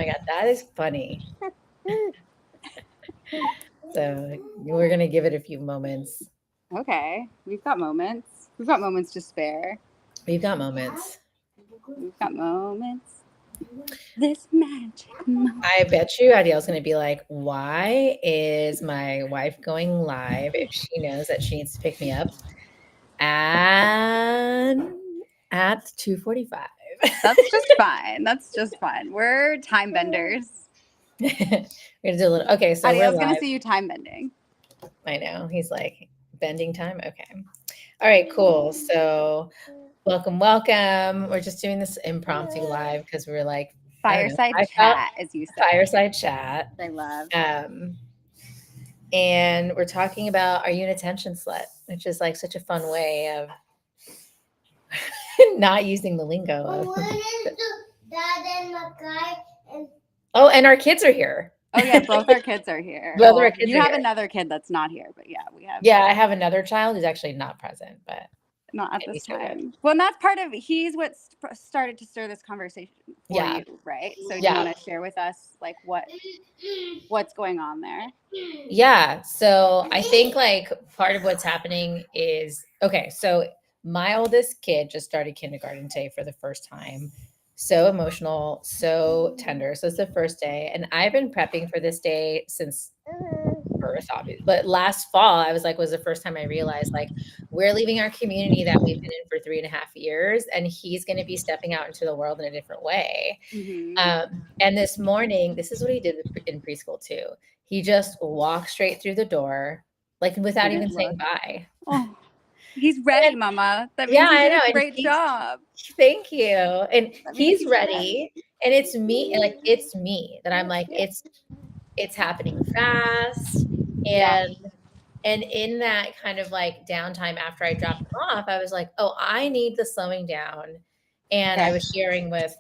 my God, that is funny. So we're going to give it a few moments. Okay. We've got moments. We've got moments to spare. We've got moments. We've got moments. This magic moment. I bet you Adiel's going to be like, why is my wife going live if she knows that she needs to pick me up and at 2:45? That's just fine. That's just fine. We're time benders. We're gonna do a little. Okay, so we're Adiel's gonna live. see you time bending. I know. He's like bending time. Okay. All right, cool. So welcome, welcome. We're just doing this impromptu live because we were like, I don't know, Fireside I felt chat, as you said. fireside chat. I love. And we're talking about, are you an attention slut? Which is like such a fun way of not using the lingo. Oh, and our kids are here. Oh yeah, both our kids are here. Both our kids you are have here. another kid that's not here, but yeah, we have. Yeah, I have another child who's actually not present, but not at this time. Well, and that's part of he's what started to stir this conversation for you, right? So do you want to share with us like what's going on there? Yeah. So I think like part of what's happening is, okay, so my oldest kid just started kindergarten today for the first time. So emotional, so tender. So it's the first day. And I've been prepping for this day since birth, obviously. But last fall, I was like, was the first time I realized like we're leaving our community that we've been in for 3.5 years, and he's going to be stepping out into the world in a different way. Mm-hmm. And this morning, this is what he did in preschool too. He just walked straight through the door, like without even saying bye. Oh, he's ready, Mama. That means he did a great job. Thank you. And he's ready. And it's me, like it's me that I'm like, it's happening fast. And in that kind of like downtime after I dropped him off, I was like, oh, I need the slowing down. And I was sharing with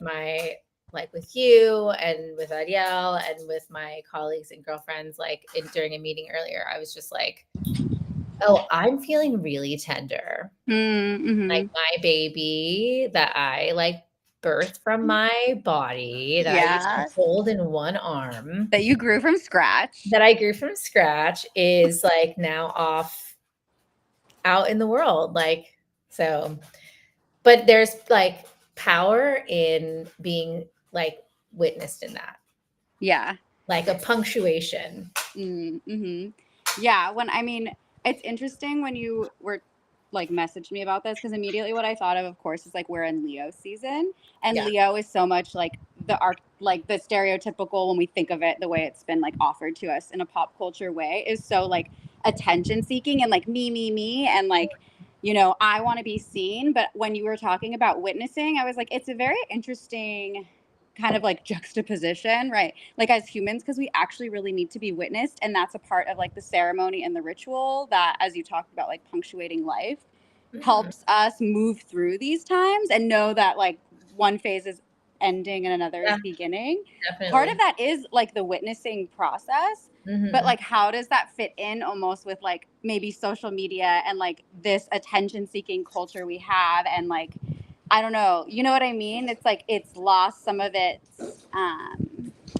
with you and with Ariel and with my colleagues and girlfriends, like during a meeting earlier, I was just like, oh, I'm feeling really tender. Mm-hmm. Like my baby that I like birthed from my body that I used to hold in one arm. That you grew from scratch. That I grew from scratch is like now off out in the world. Like, so, but there's like power in being like witnessed in that. Yeah. Like a punctuation. Mm-hmm. Yeah. It's interesting when you were like messaged me about this, because immediately what I thought of course, is like we're in Leo season, and Leo is so much like the stereotypical, when we think of it, the way it's been like offered to us in a pop culture way, is so like attention seeking and like me, and like, you know, I want to be seen. But when you were talking about witnessing, I was like, it's a very interesting kind of like juxtaposition, right? Like as humans, because we actually really need to be witnessed, and that's a part of like the ceremony and the ritual that, as you talked about, like punctuating life, helps us move through these times and know that like one phase is ending and another is beginning. Definitely. Part of that is like the witnessing process, but like how does that fit in almost with like maybe social media and like this attention seeking culture we have, and like, I don't know, you know what I mean? It's like it's lost some of its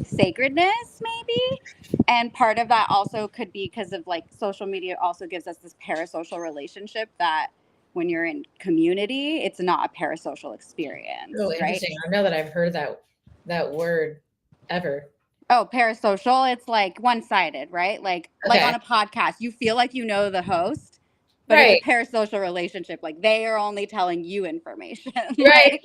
sacredness maybe. And part of that also could be because of like social media also gives us this parasocial relationship that when you're in community, it's not a parasocial experience. Oh, interesting. I know that I've heard that word ever. Oh, parasocial. It's like one-sided, right? Like on a podcast, you feel like you know the host, but it's a parasocial relationship. Like they are only telling you information. Right.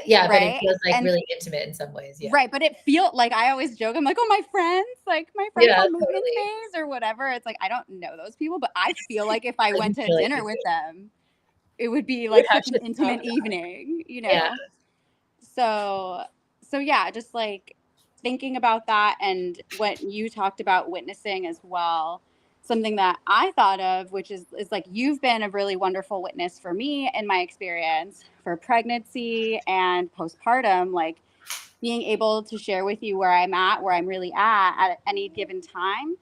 Yeah, but it feels like really intimate in some ways. Yeah. Right. But it feels like, I always joke, I'm like, oh, my friends on movement phase or whatever. It's like, I don't know those people, but I feel like if I went to dinner with them, it would be like such an intimate evening, you know? Yeah. So yeah, just like thinking about that, and what you talked about witnessing as well, something that I thought of, which is like, you've been a really wonderful witness for me in my experience for pregnancy and postpartum, like being able to share with you where I'm really at any given time.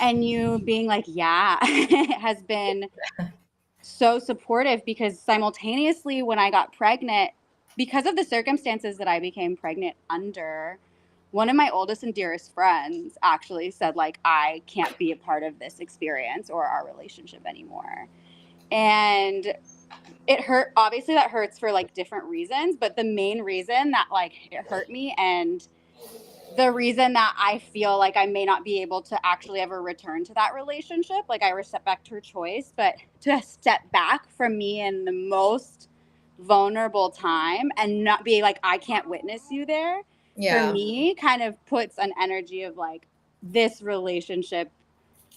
And you being like, yeah, it has been so supportive, because simultaneously when I got pregnant, because of the circumstances that I became pregnant under, one of my oldest and dearest friends actually said, like, I can't be a part of this experience or our relationship anymore. And it hurt. Obviously, that hurts for like different reasons, but the main reason that like it hurt me, and the reason that I feel like I may not be able to actually ever return to that relationship, like I respect her choice, but to step back from me in the most vulnerable time and not be like, I can't witness you there, for me kind of puts an energy of like, this relationship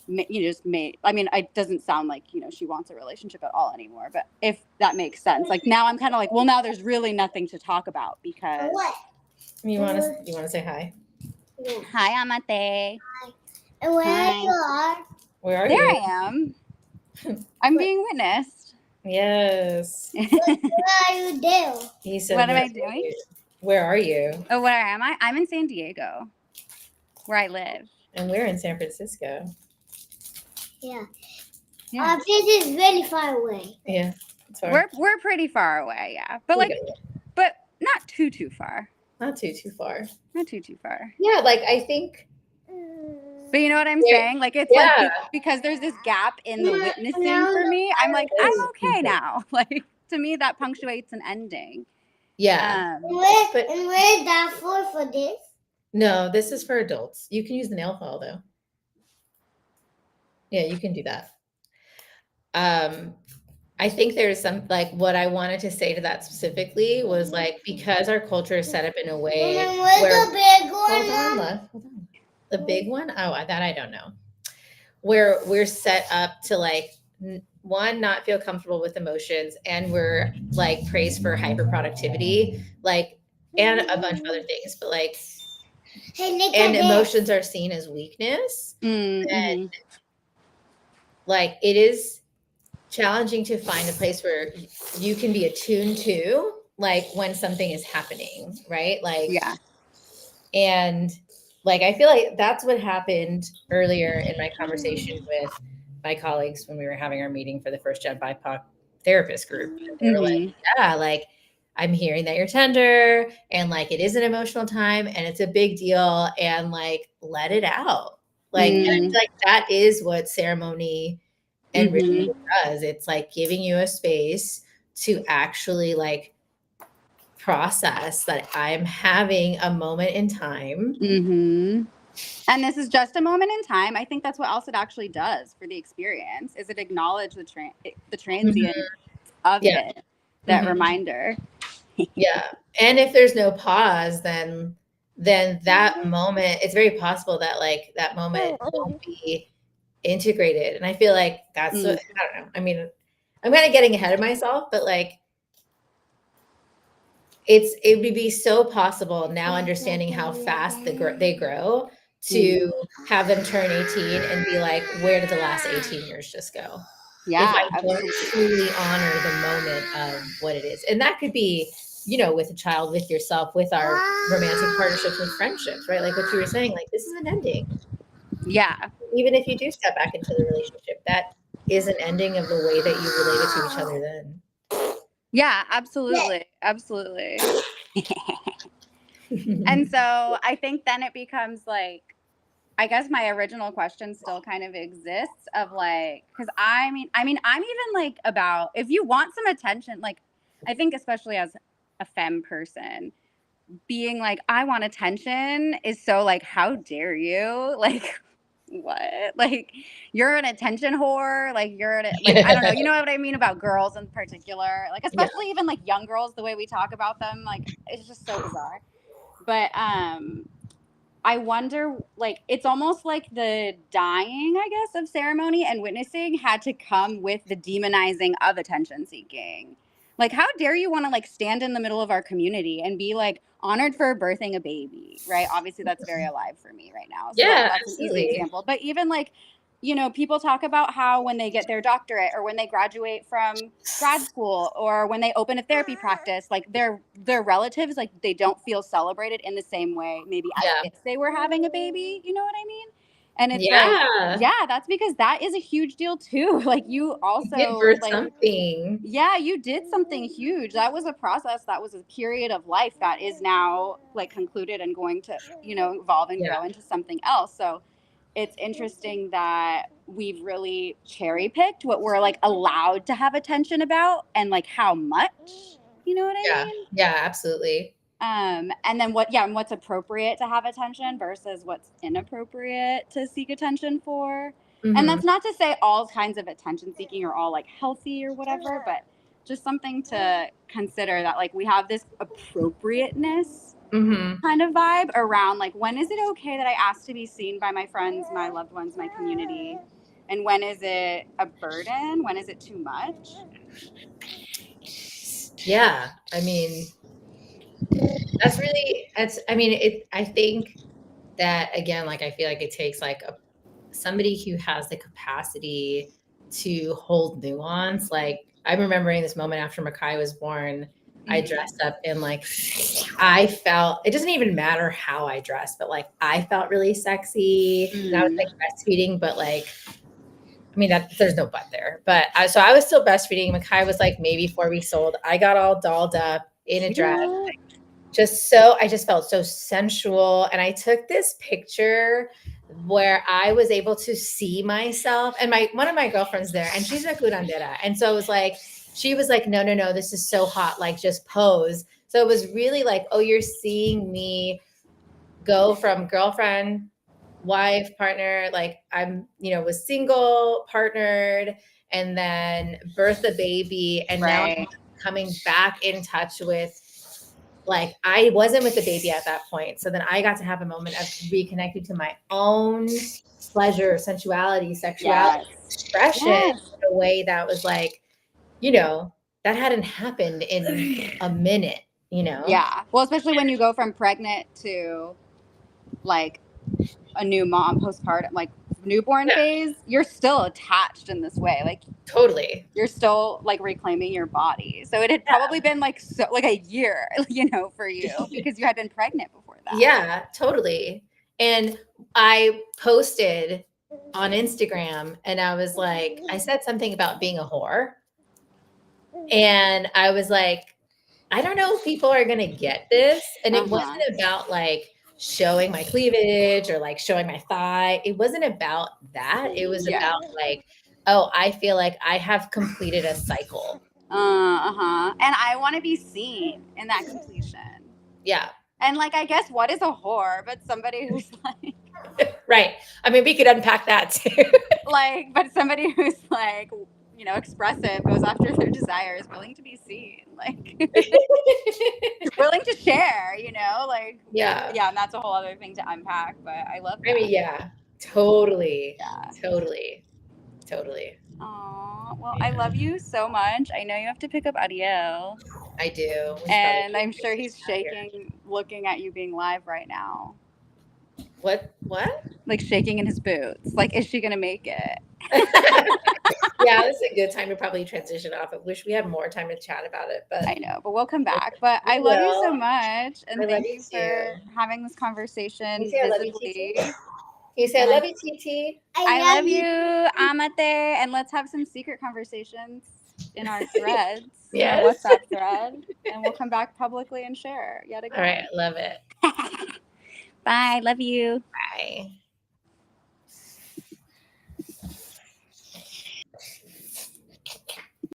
I mean, it doesn't sound like, she wants a relationship at all anymore, but if that makes sense, like now I'm kind of like, well, now there's really nothing to talk about because You want to say hi? Hi, Amate. Hi. And where Hi. you are? Where are There you? I am. I'm being witnessed. Yes. Where are you there? He said, What am I doing? Where are you? Oh, where am I? I'm in San Diego, where I live. And we're in San Francisco. Yeah. Yeah. Our place is really far away. Yeah. It's far. We're pretty far away, yeah. But like, but not too far. Not too far. Not too far. Yeah, like I think. But you know what I'm saying? Like it's like because there's this gap in the witnessing for me. I'm like, I'm okay now. Like to me, that punctuates an ending. Yeah. And where is that for this? No, this is for adults. You can use the nail file though. Yeah, you can do that. I think there's some like what I wanted to say to that specifically was like because our culture is set up in a way where the big one? Hold on, love. Hold on. The big one? Oh, that I don't know. Where we're set up to like one, not feel comfortable with emotions, and we're like praised for hyper productivity, like and a bunch of other things, but like and emotions are seen as weakness. Mm-hmm. And like it is challenging to find a place where you can be attuned to like when something is happening, right? Like yeah. And like I feel like that's what happened earlier in my conversation with my colleagues when we were having our meeting for the first gen BIPOC therapist group. And they were like, yeah, like I'm hearing that you're tender and like it is an emotional time and it's a big deal and like let it out. Like and I feel like that is what ceremony and ritual does. It's like giving you a space to actually like process that I'm having a moment in time. And this is just a moment in time. I think that's what else it actually does for the experience is it acknowledge the transient of it, that reminder. Yeah. And if there's no pause, then that moment, it's very possible that like that moment won't be integrated. And I feel like that's what, I don't know. I mean, I'm kind of getting ahead of myself, but like it would be so possible now understanding how fast they grow to have them turn 18 and be like, where did the last 18 years just go? Yeah, if I don't truly honor the moment of what it is. And that could be, with a child, with yourself, with our romantic partnerships, with friendships, right? Like what you were saying, like this is an ending. Yeah. Even if you do step back into the relationship, that is an ending of the way that you related to each other then. Yeah, absolutely. Absolutely. And so I think then it becomes like, I guess my original question still kind of exists of like, because I mean, I'm even like about if you want some attention, like I think especially as a femme person, being like, I want attention is so like, how dare you? Like, what? Like, you're an attention whore. Like, I don't know. You know what I mean about girls in particular? Like, especially even like young girls, the way we talk about them, like, it's just so bizarre. But, I wonder, like, it's almost like the dying, I guess, of ceremony and witnessing had to come with the demonizing of attention seeking. Like, how dare you want to, like, stand in the middle of our community and be, like, honored for birthing a baby, right? Obviously, that's very alive for me right now. So that's absolutely. An easy example. But even, like, people talk about how when they get their doctorate or when they graduate from grad school or when they open a therapy practice, like their relatives, like they don't feel celebrated in the same way maybe as if they were having a baby, you know what I mean? And it's that's because that is a huge deal too. Like you also give birth something. Yeah, you did something huge. That was a process. That was a period of life that is now like concluded and going to, evolve and grow into something else. So it's interesting that we've really cherry picked what we're like allowed to have attention about and like how much, you know what I mean? Yeah, absolutely. And then what's appropriate to have attention versus what's inappropriate to seek attention for. Mm-hmm. And that's not to say all kinds of attention seeking are all like healthy or whatever, but just something to consider that like we have this appropriateness kind of vibe around like, when is it okay that I ask to be seen by my friends, my loved ones, my community? And when is it a burden? When is it too much? Yeah. I mean, I think that again, like, I feel like it takes like somebody who has the capacity to hold nuance. Like, I'm remembering this moment after Makai was born. I dressed up in like, I felt, it doesn't even matter how I dressed, but like, I felt really sexy. And I was like breastfeeding, but like, I mean, there's no but there. But so I was still breastfeeding. Makai was like maybe 4 weeks old. I got all dolled up in a dress. I just felt so sensual. And I took this picture where I was able to see myself, and one of my girlfriends there, and she's a curandera. And so it was like, she was like, no, this is so hot. Like, just pose. So it was really like, oh, you're seeing me go from girlfriend, wife, partner, like I'm, was single, partnered, and then birthed a baby. And now I'm coming back in touch with, like, I wasn't with the baby at that point. So then I got to have a moment of reconnecting to my own pleasure, sensuality, sexuality, expression in a way that was like, that hadn't happened in a minute, Yeah. Well, especially when you go from pregnant to like a new mom, postpartum, like newborn phase, you're still attached in this way. Like totally. You're still like reclaiming your body. So it had probably been like a year, for you because you had been pregnant before that. Yeah, totally. And I posted on Instagram and I was like, I said something about being a whore. And I was like, I don't know if people are going to get this. And it wasn't about like showing my cleavage or like showing my thigh. It wasn't about that. It was about like, oh, I feel like I have completed a cycle. And I want to be seen in that completion. Yeah. And like, I guess what is a whore, but somebody who's like, right. I mean, we could unpack that too. But somebody who's like, expressive, goes after their desires, willing to be seen, like willing to share, Yeah, and that's a whole other thing to unpack, but I love that. I mean, yeah, totally. Totally. Aw, well, I love you so much. I know you have to pick up Ariel. I do. And I'm sure he's shaking, looking at you being live right now. What? Like shaking in his boots. Like, is she going to make it? Yeah, this is a good time to probably transition off. I wish we had more time to chat about it, but I know, but we'll come back. But I love you so much, and thank you for having this conversation visibly. You say I love you, TT. I love you, Amate, and let's have some secret conversations in our threads, our WhatsApp thread, and we'll come back publicly and share yet again. All right, love it. Bye, love you. Bye.